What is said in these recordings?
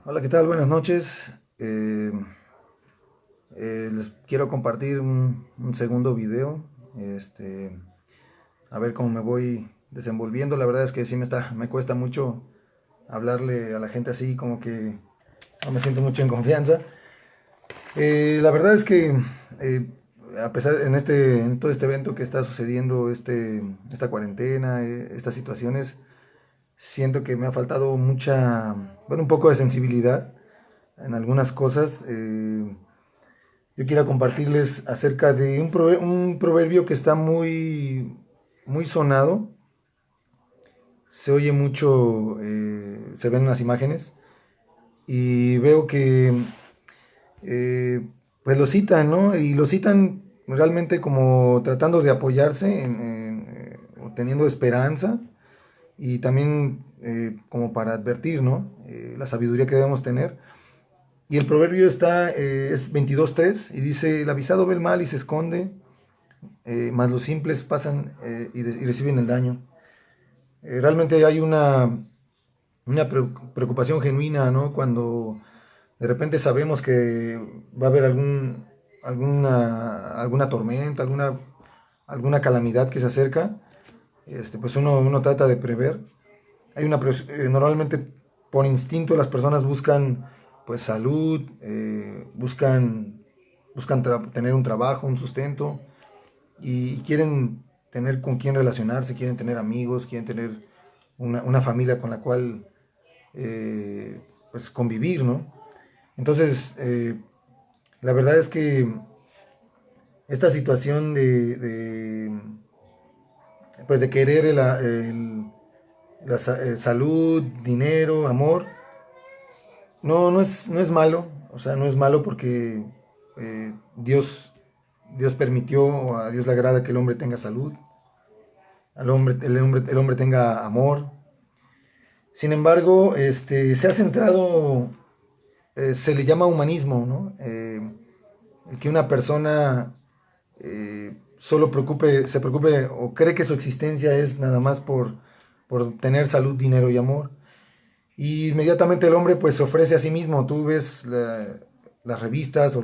Hola, ¿qué tal? Buenas noches. Les quiero compartir un segundo video. Este, a ver cómo me voy desenvolviendo. La verdad es que sí me cuesta mucho hablarle a la gente así, como que no me siento mucho en confianza. La verdad es que eh, a pesar en todo este evento que está sucediendo, esta cuarentena, estas situaciones, siento que me ha faltado un poco de sensibilidad en algunas cosas. Yo quiero compartirles acerca de un proverbio que está muy sonado. Se oye mucho, se ven las imágenes y veo que pues lo citan, ¿no? Y lo citan realmente como tratando de apoyarse o teniendo esperanza y también como para advertir, ¿no? La sabiduría que debemos tener. Y el proverbio es 22:3 y dice: el avisado ve el mal y se esconde, mas los simples pasan y reciben el daño. Realmente hay una preocupación genuina, ¿no? Cuando de repente sabemos que va a haber alguna tormenta, alguna calamidad que se acerca. Pues uno trata de prever. Normalmente por instinto las personas buscan pues salud, buscan tener un trabajo, un sustento, y quieren tener con quién relacionarse, quieren tener amigos, quieren tener una familia con la cual eh, pues convivir, ¿no? Entonces, la verdad es que esta situación pues de querer salud, dinero, amor, no es malo. O sea, no es malo porque Dios permitió, o a Dios le agrada que el hombre tenga salud, el hombre tenga amor. Sin embargo, se ha centrado, se le llama humanismo, ¿no? El que una persona se preocupe o cree que su existencia es nada más por tener salud, dinero y amor. Y inmediatamente el hombre pues se ofrece a sí mismo. Tú ves las revistas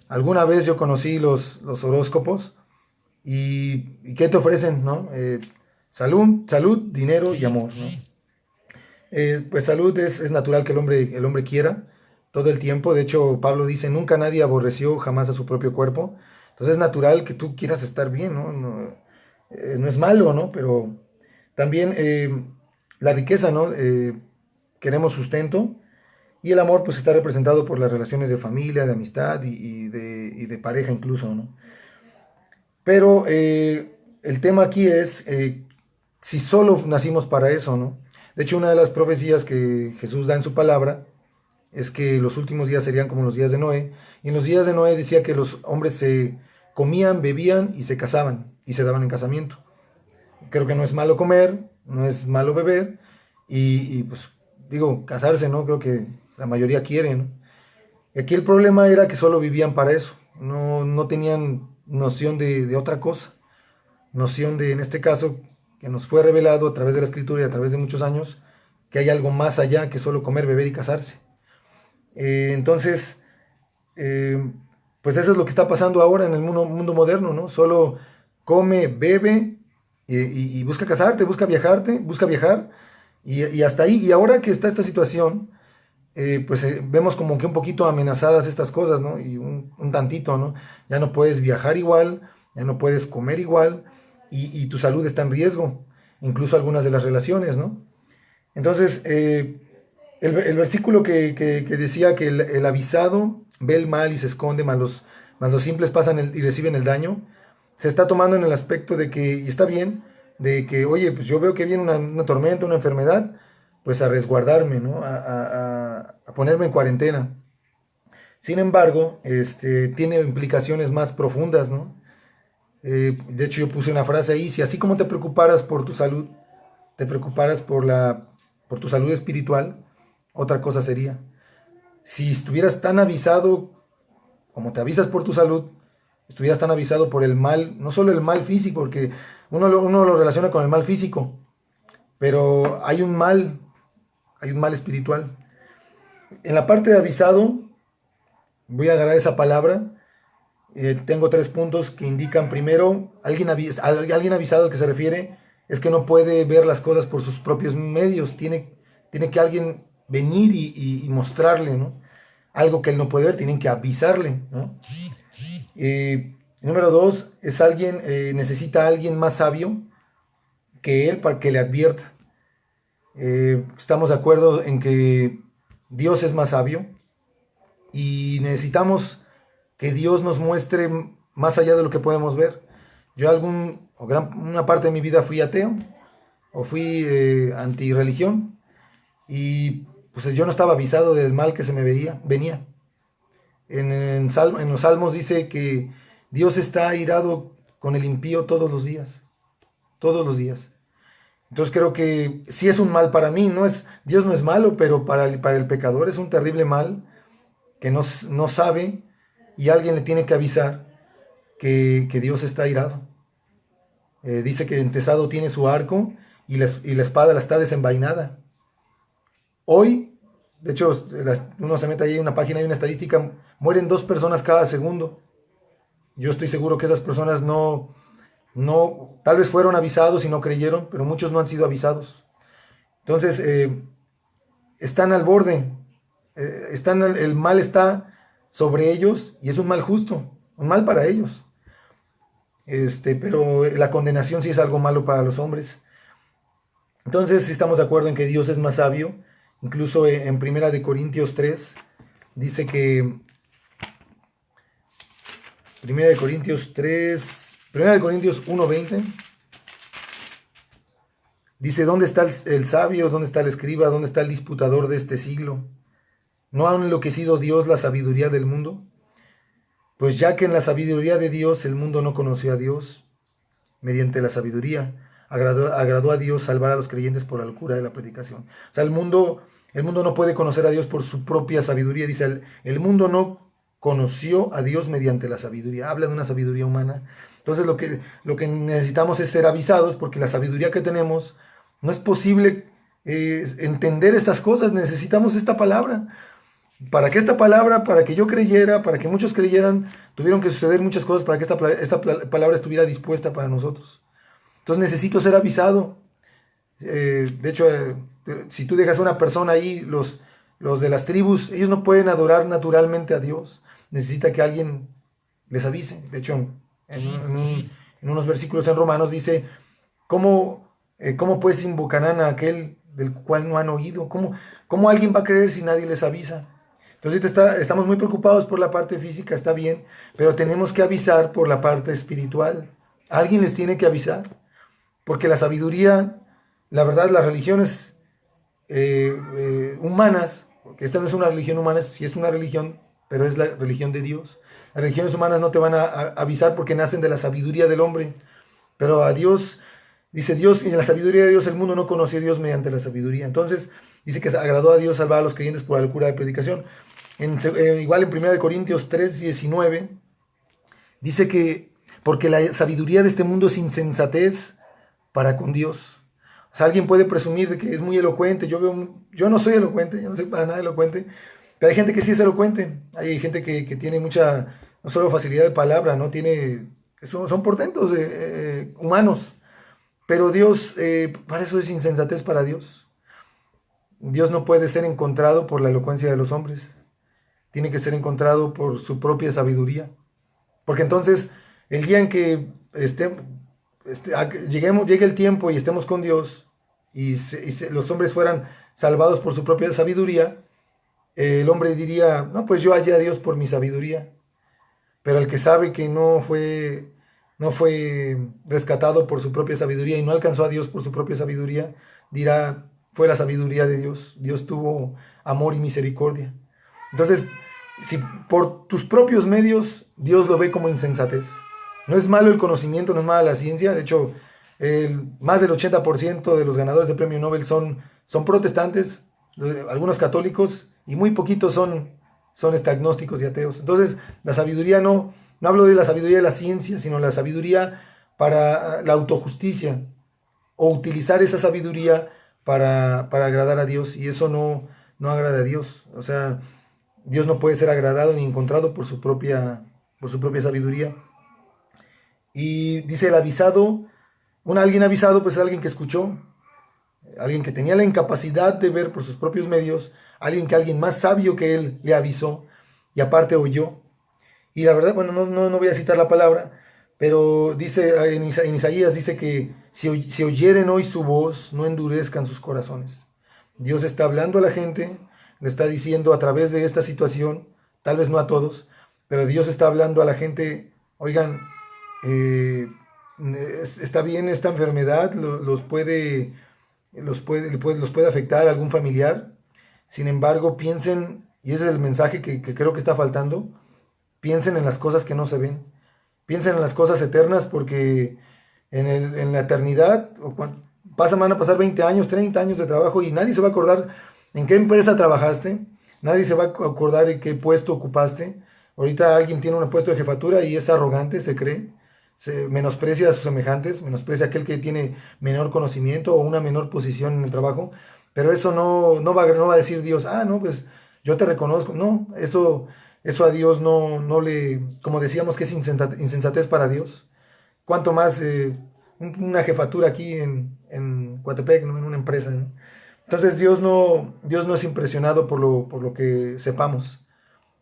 alguna vez yo conocí los horóscopos y ¿qué te ofrecen, no? Salud, dinero y amor, ¿no? Pues salud es natural que el hombre quiera todo el tiempo. De hecho, Pablo dice: nunca nadie aborreció jamás a su propio cuerpo. Entonces es natural que tú quieras estar bien, ¿no? No es malo, ¿no? Pero también la riqueza, ¿no? Queremos sustento, y el amor pues está representado por las relaciones de familia, de amistad y de pareja incluso, ¿no? Pero el tema aquí es si solo nacimos para eso, ¿no? De hecho, una de las profecías que Jesús da en su palabra es que los últimos días serían como los días de Noé. Y en los días de Noé decía que los hombres se comían, bebían y se casaban y se daban en casamiento. Creo que no es malo comer, no es malo beber pues digo, casarse, ¿no? Creo que la mayoría quiere, ¿no? Y aquí el problema era que solo vivían para eso, no tenían noción de otra cosa, noción de, en este caso, que nos fue revelado a través de la escritura y a través de muchos años, que hay algo más allá que solo comer, beber y casarse. Entonces, eh, pues eso es lo que está pasando ahora en el mundo moderno, ¿no? Solo come, bebe y busca casarte, busca viajar y hasta ahí. Y ahora que está esta situación, pues vemos como que un poquito amenazadas estas cosas, ¿no? Y un tantito, ¿no? Ya no puedes viajar igual, ya no puedes comer igual y tu salud está en riesgo, incluso algunas de las relaciones, ¿no? Entonces, el versículo que decía que el avisado ve el mal y se esconde, más los simples pasan y reciben el daño, se está tomando en el aspecto de que, y está bien, de que, oye, pues yo veo que viene una tormenta, una enfermedad, pues a resguardarme, ¿no? A ponerme en cuarentena. Sin embargo, tiene implicaciones más profundas, ¿no? De hecho, yo puse una frase ahí: si así como te preocuparas por tu salud, te preocuparas por tu salud espiritual, otra cosa sería. Si estuvieras tan avisado como te avisas por tu salud, estuvieras tan avisado por el mal, no solo el mal físico, porque uno lo relaciona con el mal físico, pero hay un mal espiritual. En la parte de avisado, voy a agarrar esa palabra. Tengo 3 puntos que indican, primero, alguien avisado al que se refiere es que no puede ver las cosas por sus propios medios, tiene que alguien venir y mostrarle, ¿no? Algo que él no puede ver, tienen que avisarle, ¿no? Número 2, necesita a alguien más sabio que él para que le advierta. Estamos de acuerdo en que Dios es más sabio y necesitamos que Dios nos muestre más allá de lo que podemos ver. Yo una parte de mi vida fui ateo o fui antirreligión y pues yo no estaba avisado del mal que venía. En los Salmos dice que Dios está airado con el impío todos los días. Entonces creo que sí es un mal para mí, Dios no es malo, pero para el pecador es un terrible mal que no sabe y alguien le tiene que avisar que Dios está airado. Dice que entesado tiene su arco y la espada la está desenvainada. Hoy, de hecho, uno se mete ahí en una página, hay una estadística, mueren 2 personas cada segundo. Yo estoy seguro que esas personas tal vez fueron avisados y no creyeron, pero muchos no han sido avisados. Entonces, están al borde, el mal está sobre ellos y es un mal justo, un mal para ellos. Pero la condenación sí es algo malo para los hombres. Entonces, si estamos de acuerdo en que Dios es más sabio, incluso en Primera de Corintios 3, dice que Primera de Corintios 1:20, dice, ¿dónde está el sabio? ¿Dónde está el escriba? ¿Dónde está el disputador de este siglo? ¿No ha enloquecido Dios la sabiduría del mundo? Pues ya que en la sabiduría de Dios el mundo no conoció a Dios, mediante la sabiduría agradó a Dios salvar a los creyentes por la locura de la predicación. O sea, el mundo no puede conocer a Dios por su propia sabiduría. Dice, el mundo no conoció a Dios mediante la sabiduría. Habla de una sabiduría humana. Entonces lo que necesitamos es ser avisados, porque la sabiduría que tenemos no es posible entender estas cosas. Necesitamos esta palabra. Para que yo creyera, para que muchos creyeran, tuvieron que suceder muchas cosas para que esta palabra estuviera dispuesta para nosotros. Entonces necesito ser avisado. De hecho, si tú dejas a una persona ahí, los de las tribus, ellos no pueden adorar naturalmente a Dios. Necesita que alguien les avise. De hecho, en unos versículos en Romanos dice, ¿cómo pues invocarán a aquel del cual no han oído? ¿Cómo alguien va a creer si nadie les avisa? Entonces estamos muy preocupados por la parte física, está bien, pero tenemos que avisar por la parte espiritual. Alguien les tiene que avisar, porque la sabiduría, la verdad, las religiones humanas, porque esta no es una religión humana, sí es una religión, pero es la religión de Dios. Las religiones humanas no te van a avisar porque nacen de la sabiduría del hombre, pero a Dios, dice Dios, y en la sabiduría de Dios el mundo no conoce a Dios mediante la sabiduría. Entonces, dice que agradó a Dios salvar a los creyentes por la locura de predicación. Igual en 1 Corintios 3:19, dice que porque la sabiduría de este mundo es insensatez para con Dios. O sea, alguien puede presumir de que es muy elocuente. Yo no soy elocuente, yo no soy para nada elocuente, pero hay gente que sí es elocuente. Hay gente que tiene mucha, no solo facilidad de palabra, no tiene, son portentos humanos. Pero Dios, para eso es insensatez para Dios. Dios no puede ser encontrado por la elocuencia de los hombres. Tiene que ser encontrado por su propia sabiduría. Porque entonces, el día en que llegue el tiempo y estemos con Dios y los hombres fueran salvados por su propia sabiduría, el hombre diría, no, pues yo hallé a Dios por mi sabiduría. Pero el que sabe que no fue rescatado por su propia sabiduría y no alcanzó a Dios por su propia sabiduría, dirá, fue la sabiduría de Dios. Dios tuvo amor y misericordia. Entonces, si por tus propios medios Dios lo ve como insensatez. No es malo el conocimiento, no es mala la ciencia. De hecho, más del 80% de los ganadores de premio Nobel son protestantes, algunos católicos, y muy poquitos son agnósticos y ateos. Entonces, la sabiduría no hablo de la sabiduría de la ciencia, sino la sabiduría para la autojusticia, o utilizar esa sabiduría para agradar a Dios, y eso no no agrada a Dios. O sea, Dios no puede ser agradado ni encontrado por su propia sabiduría. Y dice el avisado, alguien avisado, pues es alguien que escuchó, alguien que tenía la incapacidad de ver por sus propios medios, alguien más sabio que él le avisó y aparte oyó. Y la verdad, bueno, no voy a citar la palabra, pero dice en Isaías, dice que si oyeren hoy su voz, no endurezcan sus corazones. Dios está hablando a la gente, le está diciendo a través de esta situación, tal vez no a todos, pero Dios está hablando a la gente, oigan, eh, está bien esta enfermedad, los puede afectar a algún familiar. Sin embargo, piensen, y ese es el mensaje que creo que está faltando, piensen en las cosas que no se ven, piensen en las cosas eternas, porque en la eternidad van a pasar 20 años, 30 años de trabajo y nadie se va a acordar en qué empresa trabajaste, nadie se va a acordar en qué puesto ocupaste. Ahorita alguien tiene un puesto de jefatura y es arrogante, se cree, se menosprecia a sus semejantes, menosprecia a aquel que tiene menor conocimiento o una menor posición en el trabajo, pero eso no va a decir Dios, ah, no, pues yo te reconozco, no, eso a Dios no le, como decíamos que es insensatez para Dios, cuanto más una jefatura aquí en Coatepec, ¿no? En una empresa, ¿no? Entonces Dios no es impresionado por lo que sepamos.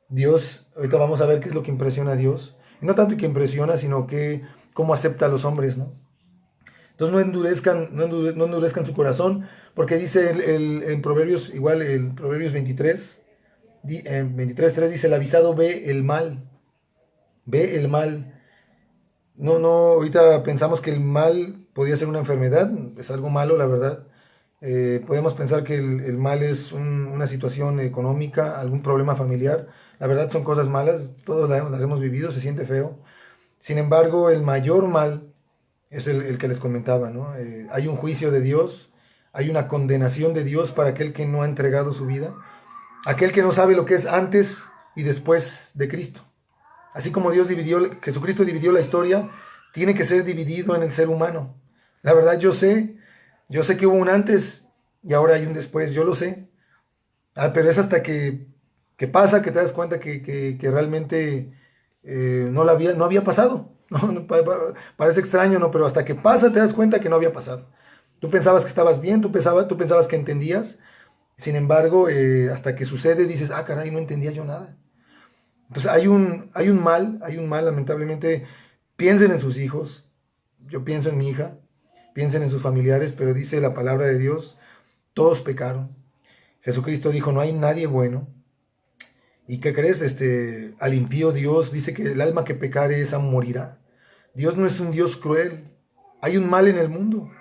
Dios, ahorita vamos a ver qué es lo que impresiona a Dios. Y no tanto que impresiona, sino que cómo acepta a los hombres, ¿no? Entonces no endurezcan su corazón, porque dice en Proverbios, igual el Proverbios 23, 23:3 dice, el avisado ve el mal. No, ahorita pensamos que el mal podía ser una enfermedad, es algo malo, la verdad. Podemos pensar que el mal es una situación económica, algún problema familiar. La verdad son cosas malas, todos las hemos vivido, se siente feo. Sin embargo, el mayor mal es el que les comentaba, ¿no? Hay un juicio de Dios, hay una condenación de Dios para aquel que no ha entregado su vida, aquel que no sabe lo que es antes y después de Cristo. Así como Jesucristo dividió la historia, tiene que ser dividido en el ser humano. La verdad yo sé que hubo un antes y ahora hay un después, yo lo sé. Pero es hasta que pasa que te das cuenta que realmente no había pasado. No, parece extraño, ¿no? Pero hasta que pasa te das cuenta que no había pasado. Tú pensabas que estabas bien, tú pensabas que entendías. Sin embargo, hasta que sucede dices, ah, caray, no entendía yo nada. Entonces hay un mal, lamentablemente. Piensen en sus hijos, yo pienso en mi hija, piensen en sus familiares, pero dice la palabra de Dios, todos pecaron. Jesucristo dijo, no hay nadie bueno. ¿Y qué crees? Al impío Dios dice que el alma que pecare esa morirá. Dios no es un Dios cruel. Hay un mal en el mundo.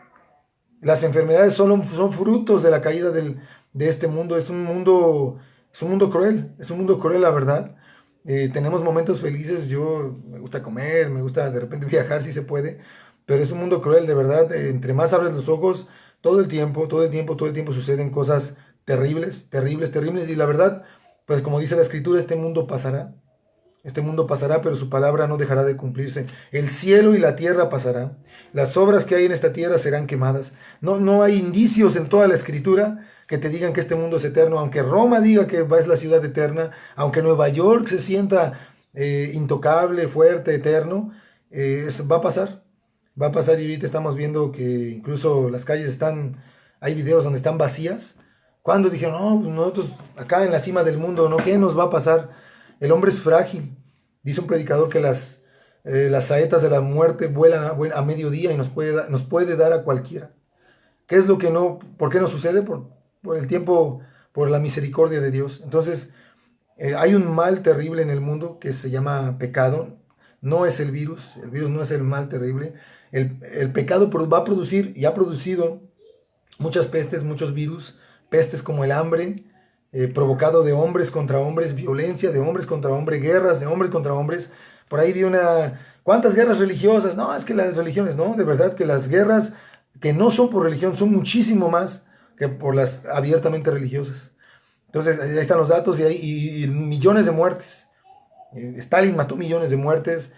Las enfermedades son frutos de la caída de este mundo. Es un mundo cruel. Es un mundo cruel, la verdad. Tenemos momentos felices. Yo me gusta comer, me gusta de repente viajar si se puede. Pero es un mundo cruel, de verdad. Entre más abres los ojos, todo el tiempo suceden cosas terribles, terribles, terribles. Y la verdad, pues como dice la Escritura, este mundo pasará. Este mundo pasará, pero su palabra no dejará de cumplirse. El cielo y la tierra pasarán. Las obras que hay en esta tierra serán quemadas. No hay indicios en toda la Escritura que te digan que este mundo es eterno. Aunque Roma diga que es la ciudad eterna, aunque Nueva York se sienta intocable, fuerte, eterno, va a pasar. Va a pasar y ahorita estamos viendo que incluso las calles hay videos donde están vacías. Cuando dijeron, no, pues nosotros acá en la cima del mundo, ¿no? ¿Qué nos va a pasar? El hombre es frágil. Dice un predicador que las saetas de la muerte vuelan a mediodía y nos puede dar a cualquiera. ¿Qué es lo que no, por qué no sucede? Por el tiempo, por la misericordia de Dios. Entonces, hay un mal terrible en el mundo que se llama pecado. No es el virus no es el mal terrible. El pecado va a producir y ha producido muchas pestes, muchos virus, pestes como el hambre, provocado de hombres contra hombres, violencia de hombres contra hombres, guerras de hombres contra hombres. Por ahí vi ¿cuántas guerras religiosas? No, es que las religiones, no, de verdad que las guerras que no son por religión son muchísimo más que por las abiertamente religiosas. Entonces, ahí están los datos y millones de muertes. Stalin mató millones de muertes,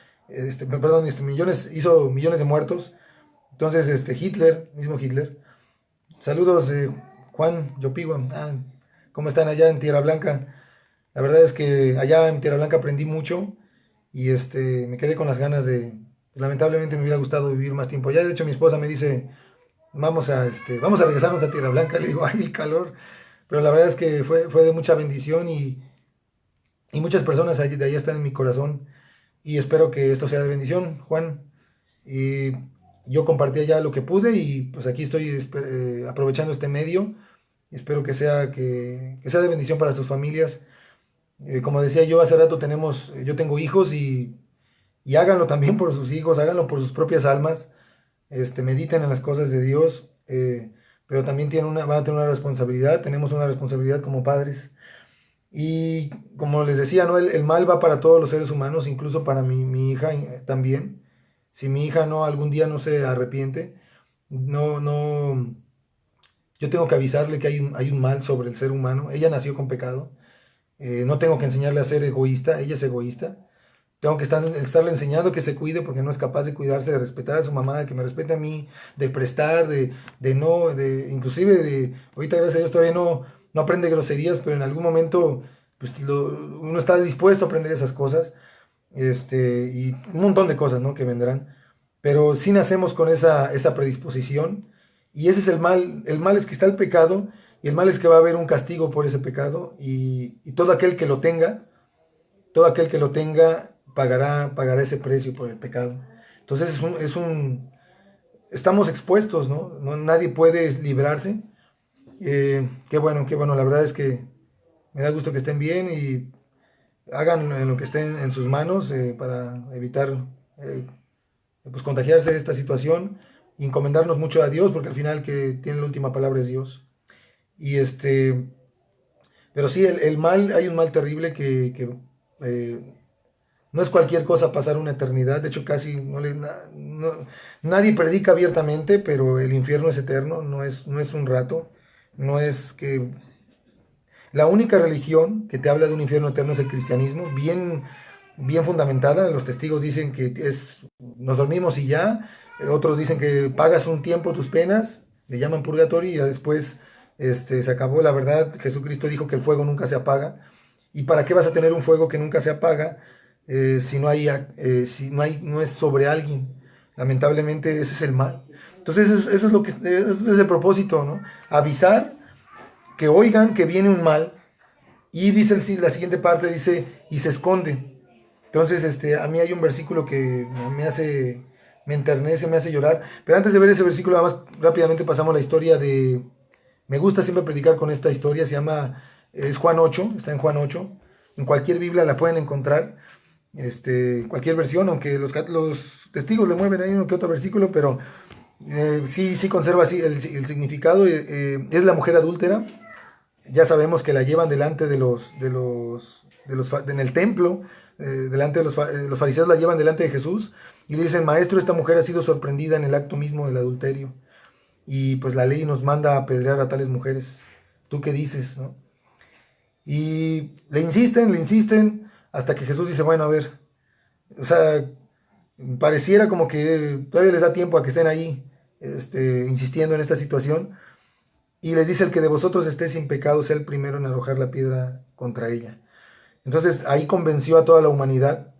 hizo millones de muertos. Entonces, mismo Hitler. Saludos, Juan Yopigua. ¿Cómo están allá en Tierra Blanca? La verdad es que allá en Tierra Blanca aprendí mucho y me quedé con las ganas de, pues, lamentablemente me hubiera gustado vivir más tiempo allá. De hecho, mi esposa me dice, vamos a regresarnos a Tierra Blanca. Le digo, ay, el calor. Pero la verdad es que fue de mucha bendición y muchas personas de allá están en mi corazón y espero que esto sea de bendición, Juan. Y yo compartí allá lo que pude y pues aquí estoy aprovechando este medio. Espero que sea de bendición para sus familias. Como decía yo hace rato, yo tengo hijos y háganlo también por sus hijos, háganlo por sus propias almas. Mediten en las cosas de Dios, pero también van a tener una responsabilidad. Tenemos una responsabilidad como padres. Y como les decía, ¿no? El mal va para todos los seres humanos, incluso para mi hija también. Si mi hija no algún día no se arrepiente, no, yo tengo que avisarle que hay un mal sobre el ser humano. Ella nació con pecado. No tengo que enseñarle a ser egoísta, ella es egoísta. Tengo que estarle enseñando que se cuide porque no es capaz de cuidarse, de respetar a su mamá, de que me respete a mí, de prestar, inclusive ahorita gracias a Dios todavía no aprende groserías, pero en algún momento pues uno está dispuesto a aprender esas cosas, y un montón de cosas, ¿no? Que vendrán. Pero sí nacemos con esa predisposición y ese es el mal es que está el pecado y el mal es que va a haber un castigo por ese pecado y todo aquel que lo tenga pagará ese precio por el pecado. Entonces estamos expuestos, ¿no? Nadie puede librarse. Qué bueno, la verdad es que me da gusto que estén bien y hagan lo que esté en sus manos para evitar pues contagiarse de esta situación y encomendarnos mucho a Dios porque al final el que tiene la última palabra es Dios. Y pero sí, el mal, hay un mal terrible que no es cualquier cosa pasar una eternidad, de hecho casi nadie predica abiertamente, pero el infierno es eterno, no es un rato, no es que... La única religión que te habla de un infierno eterno es el cristianismo, bien fundamentada, los testigos dicen que nos dormimos y ya, otros dicen que pagas un tiempo tus penas, le llaman purgatorio y ya después se acabó. La verdad, Jesucristo dijo que el fuego nunca se apaga, y para qué vas a tener un fuego que nunca se apaga si no es sobre alguien. Lamentablemente ese es el mal. Entonces eso es eso es el propósito, ¿no? Avisar, que oigan que viene un mal, y dice la siguiente parte, dice, y se esconde. Entonces, a mí hay un versículo que me enternece, me hace llorar, pero antes de ver ese versículo, nada más rápidamente pasamos la historia me gusta siempre predicar con esta historia, es Juan 8, está en Juan 8, en cualquier Biblia la pueden encontrar, cualquier versión, aunque los testigos le mueven ahí uno que otro versículo, pero sí conserva así el significado. Es la mujer adúltera. Ya sabemos que la llevan delante en el templo, delante de los fariseos la llevan delante de Jesús y le dicen, maestro, esta mujer ha sido sorprendida en el acto mismo del adulterio y pues la ley nos manda a apedrear a tales mujeres. ¿Tú qué dices, no? Y le insisten, hasta que Jesús dice, bueno, a ver, o sea, pareciera como que todavía les da tiempo a que estén ahí, insistiendo en esta situación. Y les dice, el que de vosotros esté sin pecado sea el primero en arrojar la piedra contra ella. Entonces ahí convenció a toda la humanidad,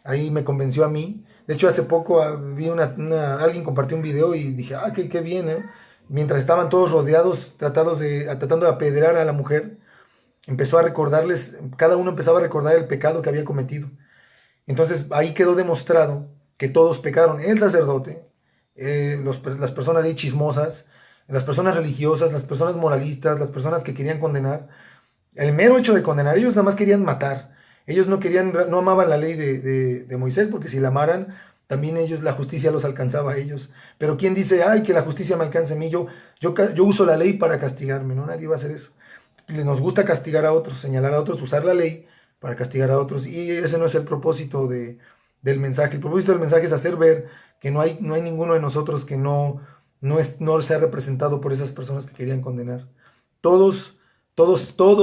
ahí me convenció a mí. De hecho hace poco vi alguien compartió un video y dije, qué bien, ¿eh? Mientras estaban todos rodeados, tratando de apedrear a la mujer, empezó a recordarles, cada uno empezaba a recordar el pecado que había cometido. Entonces ahí quedó demostrado que todos pecaron, el sacerdote, las personas ahí chismosas, las personas religiosas, las personas moralistas, las personas que querían condenar. El mero hecho de condenar, ellos nada más querían matar. Ellos no amaban la ley de Moisés, porque si la amaran, también la justicia los alcanzaba a ellos. Pero ¿quién dice, ay, que la justicia me alcance a mí? Yo uso la ley para castigarme, ¿no? Nadie va a hacer eso. Nos gusta castigar a otros, señalar a otros, usar la ley para castigar a otros. Y ese no es el propósito del mensaje. El propósito del mensaje es hacer ver que no hay ninguno de nosotros que no sea representado por esas personas que querían condenar. Todos,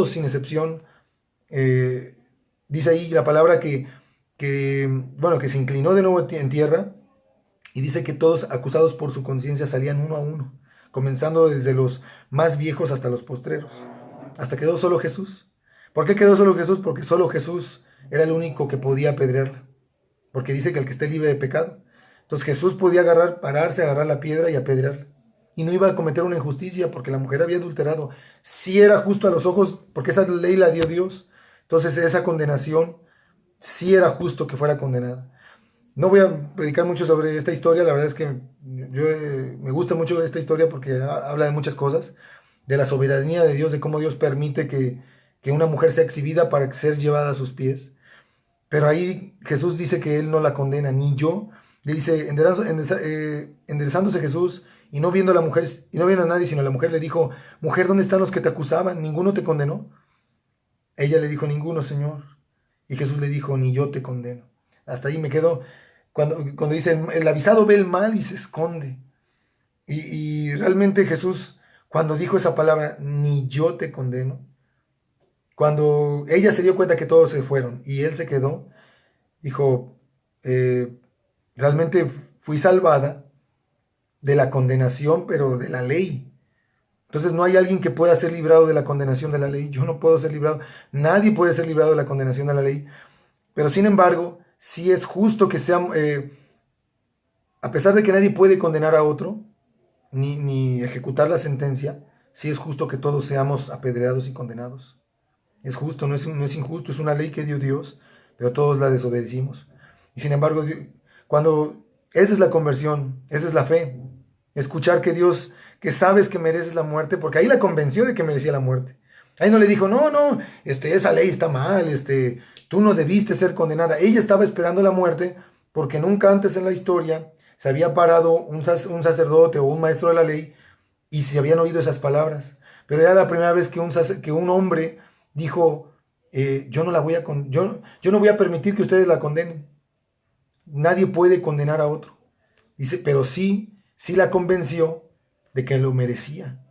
sin excepción, dice ahí la palabra que se inclinó de nuevo en tierra, y dice que todos acusados por su conciencia salían uno a uno, comenzando desde los más viejos hasta los postreros. hasta quedó solo Jesús. ¿Por qué quedó solo Jesús? Porque solo Jesús era el único que podía apedrearla. Porque dice que el que esté libre de pecado. Entonces Jesús podía pararse, agarrar la piedra y apedrearla. Y no iba a cometer una injusticia porque la mujer había adulterado. Sí era justo a los ojos, porque esa ley la dio Dios. Entonces esa condenación sí era justo que fuera condenada. No voy a predicar mucho sobre esta historia, la verdad es que me gusta mucho esta historia porque habla de muchas cosas, de la soberanía de Dios, de cómo Dios permite que una mujer sea exhibida para ser llevada a sus pies. Pero ahí Jesús dice que Él no la condena, ni yo. Le dice, enderezándose Jesús y no viendo a la mujer, y no viendo a nadie, sino a la mujer, le dijo, mujer, ¿dónde están los que te acusaban? ¿Ninguno te condenó? Ella le dijo, ninguno, Señor. Y Jesús le dijo, ni yo te condeno. Hasta ahí me quedo. Cuando dice, el avisado ve el mal y se esconde. Y realmente Jesús, cuando dijo esa palabra, ni yo te condeno, cuando ella se dio cuenta que todos se fueron y él se quedó, dijo, realmente fui salvada de la condenación, pero de la ley. Entonces no hay alguien que pueda ser librado de la condenación de la ley. Yo no puedo ser librado. Nadie puede ser librado de la condenación de la ley. Pero sin embargo, sí es justo que sea, a pesar de que nadie puede condenar a otro, ni ejecutar la sentencia, sí es justo que todos seamos apedreados y condenados. Es justo, no es injusto, es una ley que dio Dios, pero todos la desobedecimos. Y sin embargo, cuando esa es la conversión, esa es la fe, escuchar que Dios, que sabes que mereces la muerte, porque ahí la convenció de que merecía la muerte. Ahí no le dijo, no, esa ley está mal, tú no debiste ser condenada. Ella estaba esperando la muerte porque nunca antes en la historia se había parado un sacerdote o un maestro de la ley y se habían oído esas palabras. Pero era la primera vez que un hombre dijo, yo no no voy a permitir que ustedes la condenen. Nadie puede condenar a otro. Dice, pero sí la convenció de que lo merecía.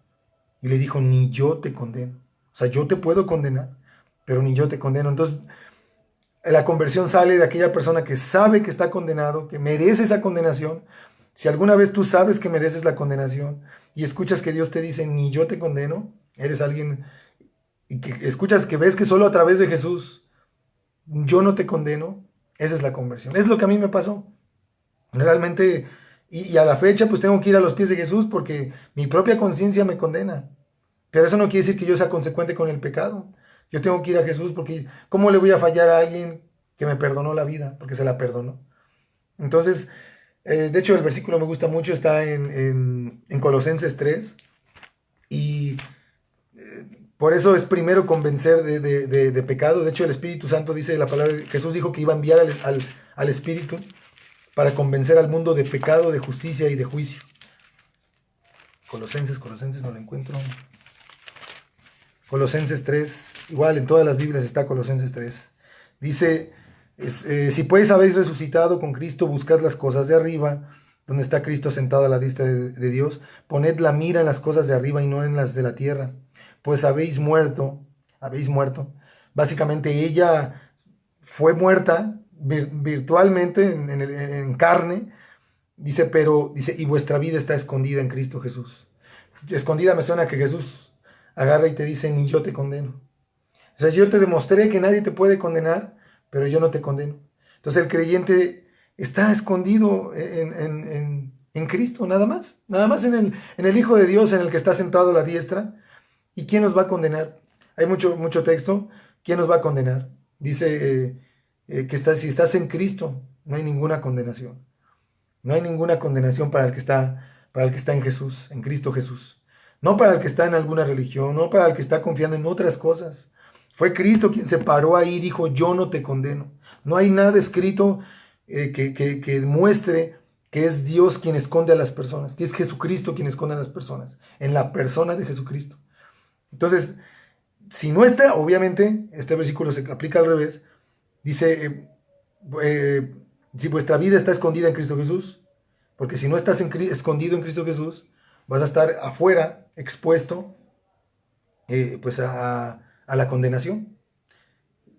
Y le dijo, ni yo te condeno. O sea, yo te puedo condenar, pero ni yo te condeno. Entonces, la conversión sale de aquella persona que sabe que está condenado, que merece esa condenación. Si alguna vez tú sabes que mereces la condenación y escuchas que Dios te dice, ni yo te condeno, eres alguien, y que escuchas que ves que solo a través de Jesús, yo no te condeno, esa es la conversión. Es lo que a mí me pasó. Realmente, y a la fecha, pues tengo que ir a los pies de Jesús porque mi propia conciencia me condena. Pero eso no quiere decir que yo sea consecuente con el pecado. Yo tengo que ir a Jesús porque ¿cómo le voy a fallar a alguien que me perdonó la vida? Porque se la perdonó. Entonces, de hecho, el versículo me gusta mucho, está en Colosenses 3. Y por eso es primero convencer de pecado. De hecho, el Espíritu Santo dice la palabra, Jesús dijo que iba a enviar al Espíritu para convencer al mundo de pecado, de justicia y de juicio. Colosenses, no lo encuentro. Colosenses 3, igual en todas las Biblias está Colosenses 3. Dice, si pues habéis resucitado con Cristo, buscad las cosas de arriba, donde está Cristo sentado a la diestra de Dios. Poned la mira en las cosas de arriba y no en las de la tierra, pues habéis muerto. Básicamente ella fue muerta virtualmente en carne. Dice, y vuestra vida está escondida en Cristo Jesús. Escondida me suena que Jesús agarra y te dice, ni yo te condeno. O sea, yo te demostré que nadie te puede condenar, pero yo no te condeno. Entonces el creyente está escondido en Cristo, nada más en el Hijo de Dios, en el que está sentado a la diestra. ¿Y quién nos va a condenar? Hay mucho texto. ¿Quién nos va a condenar? Dice si estás en Cristo, no hay ninguna condenación. No hay ninguna condenación para el que está en Jesús, en Cristo Jesús. No para el que está en alguna religión, no para el que está confiando en otras cosas. Fue Cristo quien se paró ahí y dijo, yo no te condeno. No hay nada escrito que muestre que es Dios quien esconde a las personas, que es Jesucristo quien esconde a las personas, en la persona de Jesucristo. Entonces, si no está, obviamente, este versículo se aplica al revés, dice, si vuestra vida está escondida en Cristo Jesús, porque si no estás escondido en Cristo Jesús, vas a estar afuera, expuesto, pues a la condenación.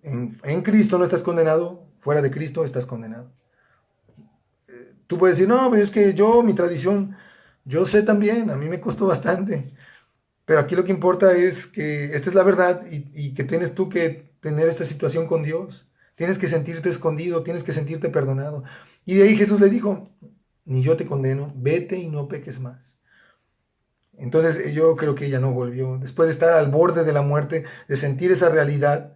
En Cristo no estás condenado, fuera de Cristo estás condenado. Tú puedes decir, no, pero es que mi tradición, yo sé también, a mí me costó bastante, Pero aquí lo que importa es que esta es la verdad y que tienes tú que tener esta situación con Dios. Tienes que sentirte escondido, tienes que sentirte perdonado. Y de ahí Jesús le dijo, ni yo te condeno, vete y no peques más. Entonces yo creo que ella no volvió. Después de estar al borde de la muerte, de sentir esa realidad,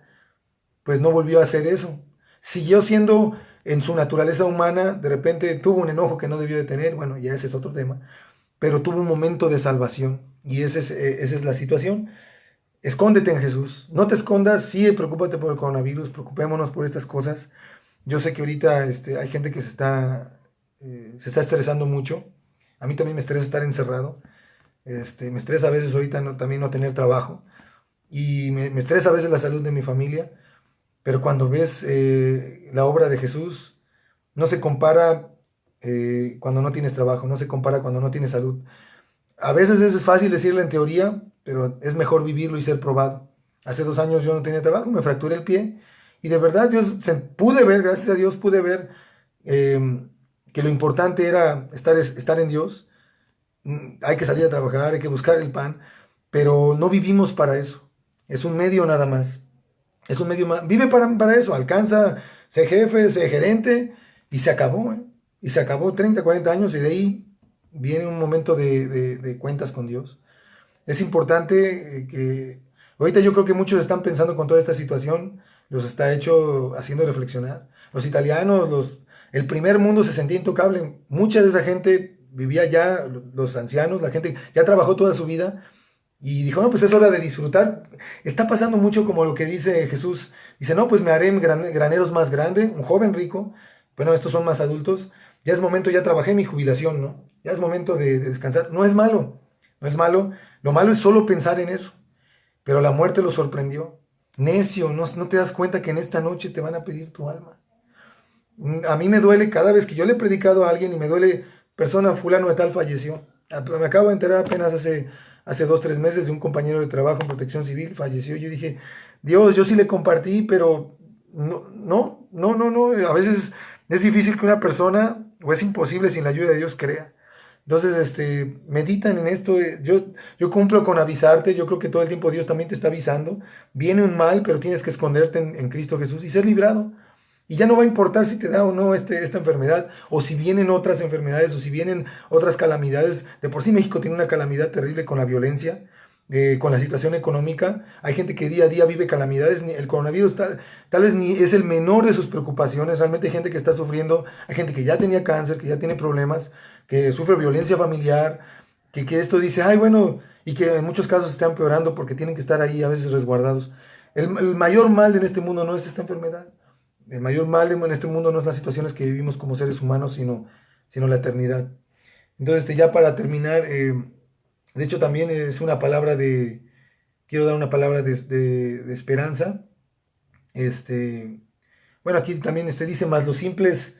pues no volvió a hacer eso. Siguió siendo en su naturaleza humana, de repente tuvo un enojo que no debió de tener, bueno, ya ese es otro tema, pero tuvo un momento de salvación y esa es la situación. Escóndete en Jesús, no te escondas, sí, preocúpate por el coronavirus, preocupémonos por estas cosas. Yo sé que ahorita hay gente que se está estresando mucho, a mí también me estresa estar encerrado, me estresa a veces ahorita también no tener trabajo y me estresa a veces la salud de mi familia, pero cuando ves la obra de Jesús, no se compara cuando no tienes trabajo, no se compara cuando no tienes salud. A veces es fácil decirlo en teoría, pero es mejor vivirlo y ser probado. Hace 2 años yo no tenía trabajo, me fracturé el pie y de verdad pude ver, gracias a Dios pude ver que lo importante era estar en Dios. Hay que salir a trabajar, hay que buscar el pan, pero no vivimos para eso. Es un medio nada más. Es un medio más. Vive para eso, alcanza, sé jefe, sé gerente y se acabó. ¿Eh? Y se acabó 30, 40 años y de ahí viene un momento de cuentas con Dios. Es importante que ahorita yo creo que muchos están pensando con toda esta situación, los está haciendo reflexionar. Los italianos, el primer mundo se sentía intocable. Mucha de esa gente vivía ya, los ancianos, la gente ya trabajó toda su vida y dijo, no, pues es hora de disfrutar. Está pasando mucho como lo que dice Jesús. Dice, no, pues me haré graneros más grande, un joven rico. Bueno, estos son más adultos. Ya es momento, ya trabajé mi jubilación, ¿no? Ya es momento de descansar. No es malo, no es malo. Lo malo es solo pensar en eso. Pero la muerte lo sorprendió. Necio, no te das cuenta que en esta noche te van a pedir tu alma. A mí me duele cada vez que yo le he predicado a alguien y me duele, persona fulano de tal falleció. Me acabo de enterar apenas hace 2, 3 meses de un compañero de trabajo en Protección Civil, falleció. Yo dije, Dios, yo sí le compartí, pero no. A veces es difícil que una persona, o es imposible sin la ayuda de Dios, crea. Entonces, meditan en esto. Yo cumplo con avisarte. Yo creo que todo el tiempo Dios también te está avisando. Viene un mal, pero tienes que esconderte en Cristo Jesús y ser librado. Y ya no va a importar si te da o no esta enfermedad, o si vienen otras enfermedades, o si vienen otras calamidades. De por sí México tiene una calamidad terrible con la violencia, con la situación económica. Hay gente que día a día vive calamidades. El coronavirus tal vez ni es el menor de sus preocupaciones. Realmente hay gente que está sufriendo, hay gente que ya tenía cáncer, que ya tiene problemas, que sufre violencia familiar, que esto dice, ay, bueno, y que en muchos casos está empeorando porque tienen que estar ahí a veces resguardados. El mayor mal en este mundo no es esta enfermedad. El mayor mal en este mundo no es las situaciones que vivimos como seres humanos, sino la eternidad. Entonces, ya para terminar, de hecho también es una palabra quiero dar una palabra de esperanza. Bueno, aquí también dice, más los simples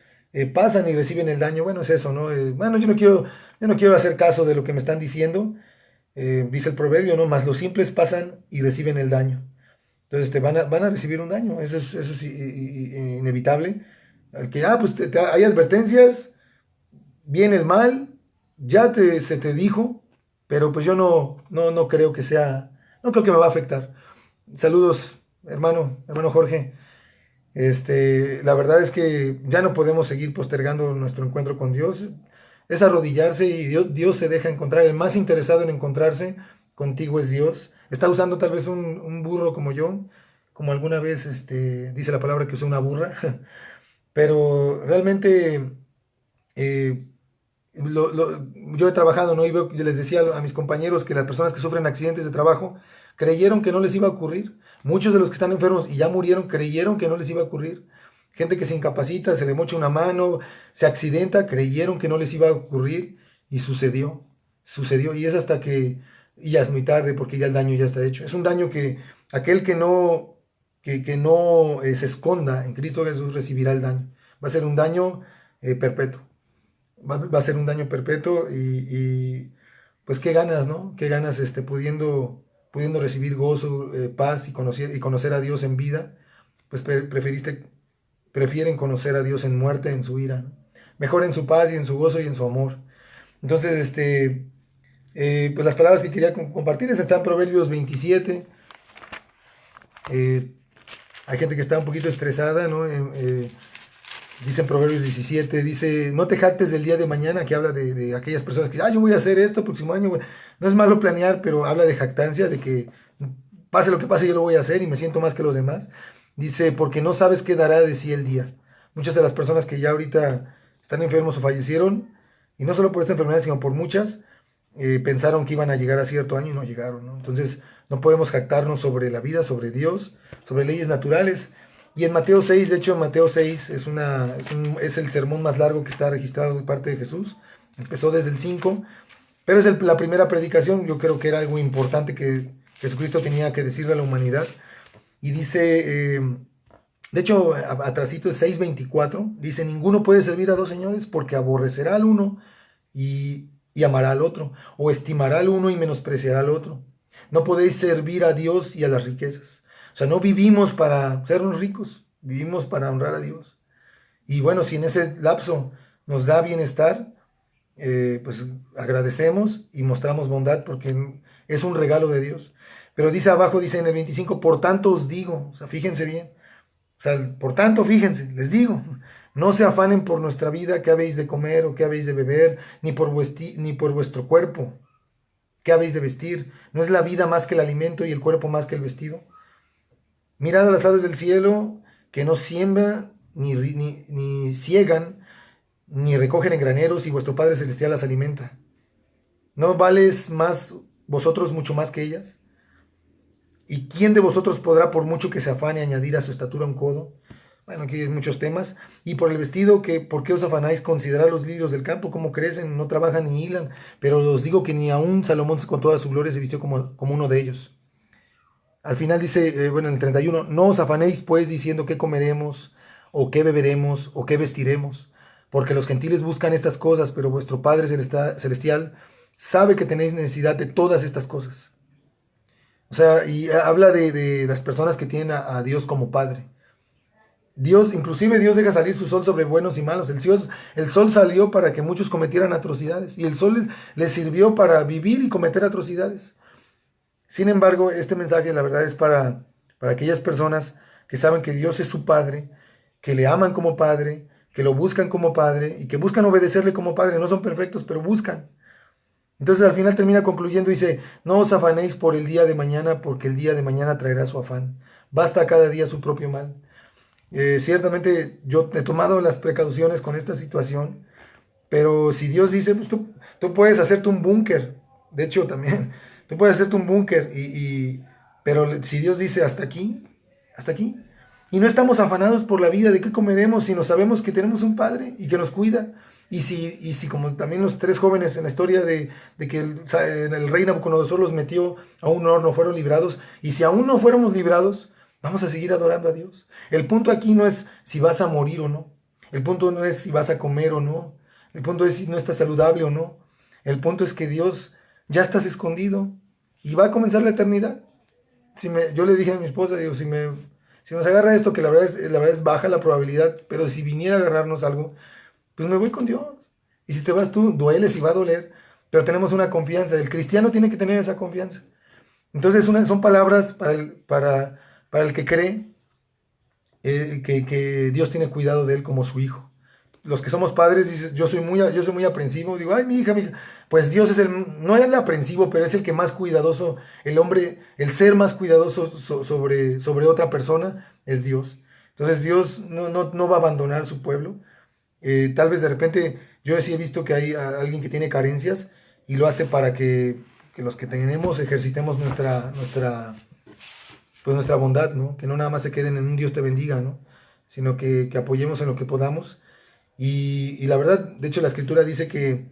pasan y reciben el daño. Bueno, es eso, ¿no? Bueno, yo no quiero hacer caso de lo que me están diciendo. Dice el proverbio, ¿no? Más los simples pasan y reciben el daño. Entonces van a recibir un daño, eso es inevitable. Al que, pues hay advertencias, viene el mal, se te dijo, pero pues yo no creo no creo que me va a afectar. Saludos, hermano Jorge. La verdad es que ya no podemos seguir postergando nuestro encuentro con Dios. Es arrodillarse y Dios se deja encontrar. El más interesado en encontrarse contigo es Dios. Está usando tal vez un burro como yo, como alguna vez dice la palabra que usé una burra, pero realmente eh, yo he trabajado, ¿no? Yo les decía a mis compañeros que las personas que sufren accidentes de trabajo creyeron que no les iba a ocurrir. Muchos de los que están enfermos y ya murieron creyeron que no les iba a ocurrir. Gente que se incapacita, se le mocha una mano, se accidenta, creyeron que no les iba a ocurrir y sucedió y es hasta y ya es muy tarde porque ya el daño ya está hecho. Es un daño que aquel que no se esconda en Cristo Jesús recibirá el daño. Va a ser un daño perpetuo. Va a ser un daño perpetuo pues qué ganas, ¿no? Qué ganas pudiendo recibir gozo, paz y conocer a Dios en vida, pues prefieren conocer a Dios en muerte, en su ira, ¿no? Mejor en su paz y en su gozo y en su amor. Entonces, Pues las palabras que quería compartirles están en Proverbios 27. Hay gente que está un poquito estresada, ¿no? Dice en Proverbios 17, dice, no te jactes del día de mañana, que habla de aquellas personas que, yo voy a hacer esto el próximo año. No es malo planear, pero habla de jactancia, de que pase lo que pase, yo lo voy a hacer y me siento más que los demás. Dice, porque no sabes qué dará de sí el día. Muchas de las personas que ya ahorita están enfermos o fallecieron, y no solo por esta enfermedad, sino por muchas, pensaron que iban a llegar a cierto año y no llegaron, ¿no? Entonces, no podemos jactarnos sobre la vida, sobre Dios, sobre leyes naturales. Y en Mateo 6, de hecho, Mateo 6 es el sermón más largo que está registrado de parte de Jesús. Empezó desde el 5, pero es la primera predicación. Yo creo que era algo importante que Jesucristo tenía que decirle a la humanidad. Y dice, de hecho, atrásito es 6:24, dice, ninguno puede servir a dos señores porque aborrecerá al uno y amará al otro, o estimará al uno y menospreciará al otro. No podéis servir a Dios y a las riquezas. O sea, no vivimos para ser unos ricos, vivimos para honrar a Dios. Y bueno, si en ese lapso nos da bienestar, pues agradecemos y mostramos bondad porque es un regalo de Dios. Pero dice abajo, dice en el 25, por tanto os digo, o sea, fíjense bien, o sea, por tanto, fíjense, les digo, no se afanen por nuestra vida, qué habéis de comer o qué habéis de beber, ni por vuestro cuerpo, qué habéis de vestir. ¿No es la vida más que el alimento y el cuerpo más que el vestido? Mirad a las aves del cielo, que no siembran, ni ciegan, ni recogen en graneros, y vuestro Padre Celestial las alimenta. ¿No vales más vosotros mucho más que ellas? ¿Y quién de vosotros podrá, por mucho que se afane, añadir a su estatura un codo? Bueno, aquí hay muchos temas. Y por el vestido, ¿por qué os afanáis? Considerad los lirios del campo, cómo crecen, no trabajan ni hilan. Pero os digo que ni aun Salomón con toda su gloria se vistió como uno de ellos. Al final dice, en el 31, no os afanéis pues diciendo qué comeremos, o qué beberemos, o qué vestiremos. Porque los gentiles buscan estas cosas, pero vuestro Padre Celestial sabe que tenéis necesidad de todas estas cosas. O sea, y habla de las personas que tienen a Dios como Padre. Inclusive Dios deja salir su sol sobre buenos y malos. El sol salió para que muchos cometieran atrocidades y el sol les sirvió para vivir y cometer atrocidades. Sin embargo, este mensaje la verdad es para aquellas personas que saben que Dios es su Padre, que le aman como Padre, que lo buscan como Padre y que buscan obedecerle como Padre. No son perfectos, pero buscan. Entonces al final termina concluyendo, dice, no os afanéis por el día de mañana, porque el día de mañana traerá su afán. Basta cada día su propio mal. Ciertamente yo he tomado las precauciones con esta situación, pero si Dios dice, pues tú puedes hacerte un búnker, de hecho también, tú puedes hacerte un búnker, pero si Dios dice hasta aquí, hasta aquí, y no estamos afanados por la vida de qué comeremos, sino sabemos que tenemos un Padre y que nos cuida. Y si como también los tres jóvenes en la historia de que el rey Nabucodonosor los metió a un horno, fueron librados, y si aún no fuéramos librados, vamos a seguir adorando a Dios. El punto aquí no es si vas a morir o no, el punto no es si vas a comer o no, el punto es si no estás saludable o no, el punto es que Dios ya estás escondido y va a comenzar la eternidad. Yo le dije a mi esposa, digo, si nos agarra esto, que la verdad es baja la probabilidad, pero si viniera a agarrarnos algo, pues me voy con Dios. Y si te vas tú, dueles y va a doler, pero tenemos una confianza. El cristiano tiene que tener esa confianza. Entonces son palabras para el que cree que Dios tiene cuidado de él como su hijo. Los que somos padres, dicen, yo soy muy aprensivo, digo, ay, mi hija, pues Dios no es el aprensivo, pero es el que más cuidadoso, el ser más cuidadoso sobre otra persona es Dios. Entonces Dios no va a abandonar a su pueblo. Tal vez de repente yo sí he visto que hay alguien que tiene carencias y lo hace para que los que tenemos ejercitemos nuestra bondad, ¿no? Que no nada más se queden en un Dios te bendiga, ¿no? Sino que apoyemos en lo que podamos. Y la verdad, de hecho la escritura dice que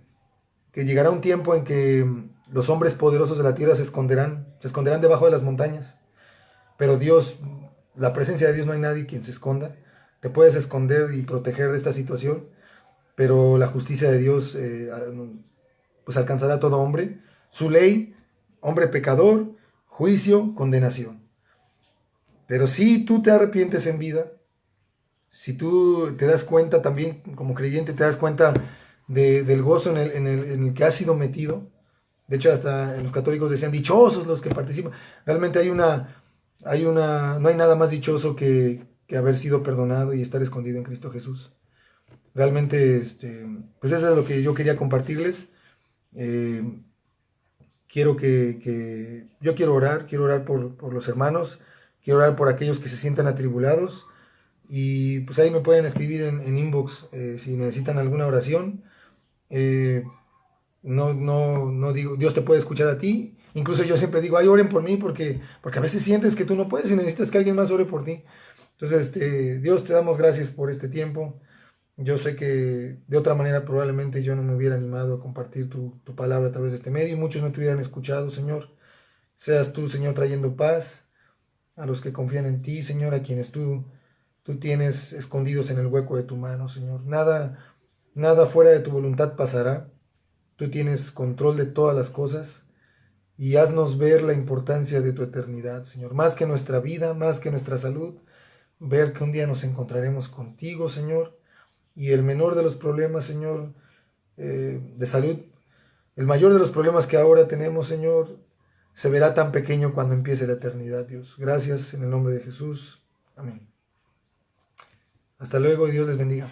llegará un tiempo en que los hombres poderosos de la tierra se esconderán debajo de las montañas. Pero Dios, la presencia de Dios, no hay nadie quien se esconda. Te puedes esconder y proteger de esta situación, pero la justicia de Dios pues alcanzará a todo hombre. Su ley, hombre pecador, juicio, condenación. Pero si tú te arrepientes en vida, si tú te das cuenta también como creyente, te das cuenta del gozo en el que has sido metido, De hecho, hasta en los católicos decían dichosos los que participan. Realmente no hay nada más dichoso que haber sido perdonado y estar escondido en Cristo Jesús. Realmente, pues eso es lo que yo quería compartirles. Eh, yo quiero orar por los hermanos, quiero orar por aquellos que se sientan atribulados. Y pues ahí me pueden escribir en inbox si necesitan alguna oración. Eh, no digo, Dios te puede escuchar a ti. Incluso yo siempre digo, ay, oren por mí porque a veces sientes que tú no puedes y necesitas que alguien más ore por ti. Entonces, Dios, te damos gracias por este tiempo. Yo sé que de otra manera probablemente yo no me hubiera animado a compartir tu palabra a través de este medio y muchos no te hubieran escuchado, Señor. Seas tú, Señor, trayendo paz a los que confían en ti, Señor, a quienes tú tienes escondidos en el hueco de tu mano, Señor. Nada fuera de tu voluntad pasará. Tú tienes control de todas las cosas y haznos ver la importancia de tu eternidad, Señor. Más que nuestra vida, más que nuestra salud, ver que un día nos encontraremos contigo, Señor. Y el menor de los problemas, Señor, de salud, el mayor de los problemas que ahora tenemos, Señor, se verá tan pequeño cuando empiece la eternidad, Dios. Gracias en el nombre de Jesús. Amén. Hasta luego y Dios les bendiga.